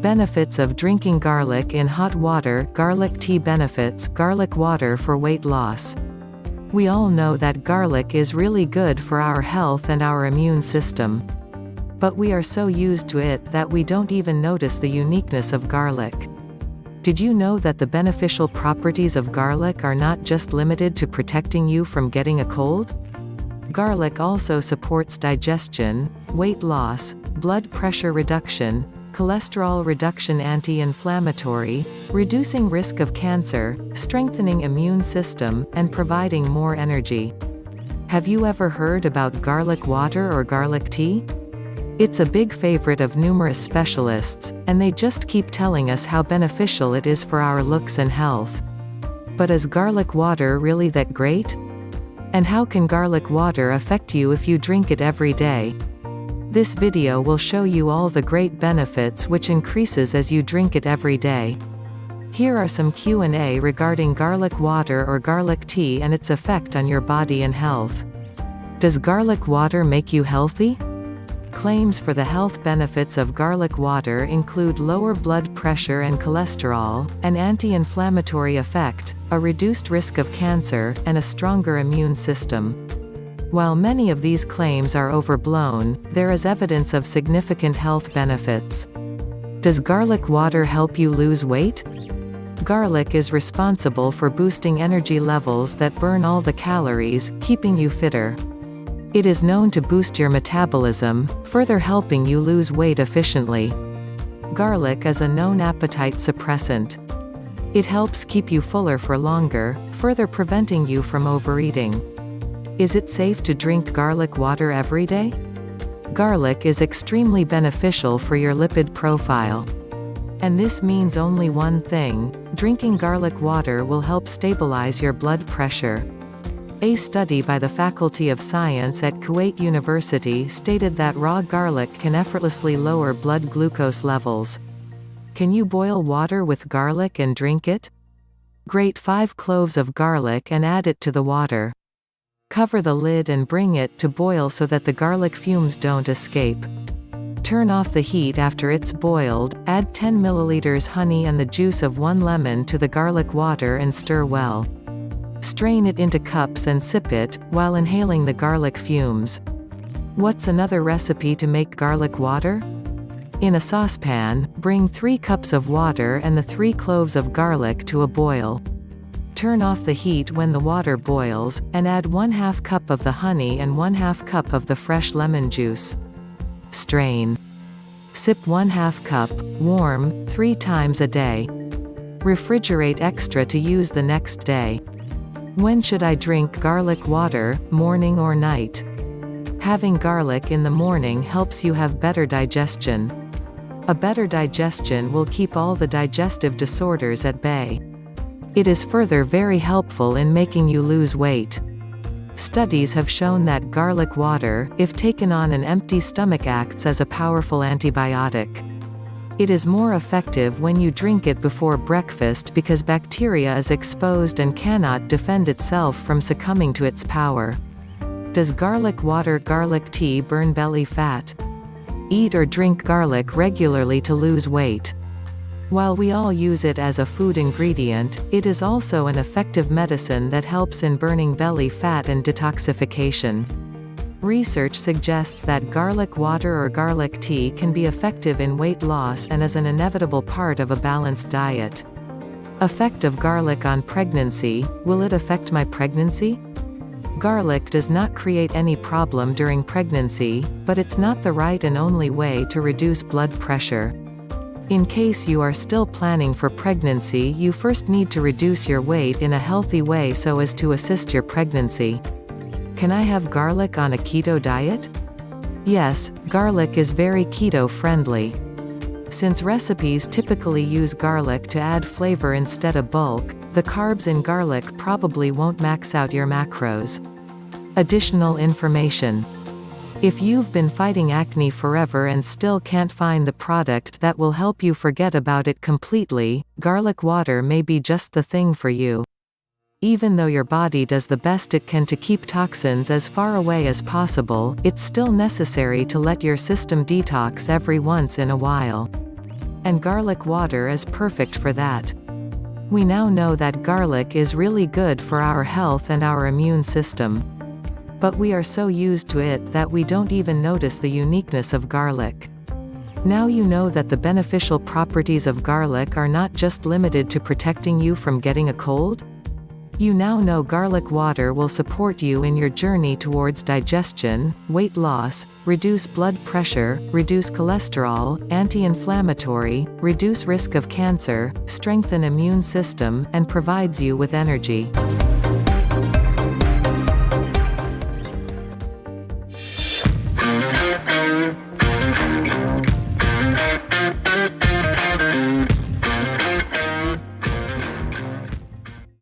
Benefits of drinking garlic in hot water. Garlic tea benefits. Garlic water for weight loss. We all know that garlic is really good for our health and our immune system. But we are so used to it that we don't even notice the uniqueness of garlic. Did you know that the beneficial properties of garlic are not just limited to protecting you from getting a cold? Garlic also supports digestion, weight loss, blood pressure reduction, cholesterol reduction, anti-inflammatory, reducing risk of cancer, strengthening immune system, and providing more energy. Have you ever heard about garlic water or garlic tea? It's a big favorite of numerous specialists, and they just keep telling us how beneficial it is for our looks and health. But is garlic water really that great? And how can garlic water affect you if you drink it every day? This video will show you all the great benefits which increases as you drink it every day. Here are some Q&A regarding garlic water or garlic tea and its effect on your body and health. Does garlic water make you healthy? Claims for the health benefits of garlic water include lower blood pressure and cholesterol, an anti-inflammatory effect, a reduced risk of cancer, and a stronger immune system. While many of these claims are overblown, there is evidence of significant health benefits. Does garlic water help you lose weight? Garlic is responsible for boosting energy levels that burn all the calories, keeping you fitter. It is known to boost your metabolism, further helping you lose weight efficiently. Garlic is a known appetite suppressant. It helps keep you fuller for longer, further preventing you from overeating. Is it safe to drink garlic water every day? Garlic is extremely beneficial for your lipid profile. And this means only one thing: drinking garlic water will help stabilize your blood pressure. A study by the Faculty of Science at Kuwait University stated that raw garlic can effortlessly lower blood glucose levels. Can you boil water with garlic and drink it? Grate 5 cloves of garlic and add it to the water. Cover the lid and bring it to boil so that the garlic fumes don't escape. Turn off the heat after it's boiled, add 10 milliliters honey and the juice of 1 lemon to the garlic water and stir well. Strain it into cups and sip it, while inhaling the garlic fumes. What's another recipe to make garlic water? In a saucepan, bring 3 cups of water and the 3 cloves of garlic to a boil. Turn off the heat when the water boils, and add 1/2 cup of the honey and 1/2 cup of the fresh lemon juice. Strain. Sip 1/2 cup, warm, 3 times a day. Refrigerate extra to use the next day. When should I drink garlic water, morning or night? Having garlic in the morning helps you have better digestion. A better digestion will keep all the digestive disorders at bay. It is further very helpful in making you lose weight. Studies have shown that garlic water, if taken on an empty stomach, acts as a powerful antibiotic. It is more effective when you drink it before breakfast because bacteria is exposed and cannot defend itself from succumbing to its power. Does garlic water, garlic tea burn belly fat? Eat or drink garlic regularly to lose weight. While we all use it as a food ingredient, it is also an effective medicine that helps in burning belly fat and detoxification. Research suggests that garlic water or garlic tea can be effective in weight loss and is an inevitable part of a balanced diet. Effect of garlic on pregnancy: will it affect my pregnancy? Garlic does not create any problem during pregnancy, but it's not the right and only way to reduce blood pressure. In case you are still planning for pregnancy, you first need to reduce your weight in a healthy way so as to assist your pregnancy. Can I have garlic on a keto diet? Yes, garlic is very keto-friendly. Since recipes typically use garlic to add flavor instead of bulk, the carbs in garlic probably won't max out your macros. Additional information. If you've been fighting acne forever and still can't find the product that will help you forget about it completely, garlic water may be just the thing for you. Even though your body does the best it can to keep toxins as far away as possible, it's still necessary to let your system detox every once in a while. And garlic water is perfect for that. We now know that garlic is really good for our health and our immune system. But we are so used to it that we don't even notice the uniqueness of garlic. Now you know that the beneficial properties of garlic are not just limited to protecting you from getting a cold? You now know garlic water will support you in your journey towards digestion, weight loss, reduce blood pressure, reduce cholesterol, anti-inflammatory, reduce risk of cancer, strengthen immune system, and provides you with energy.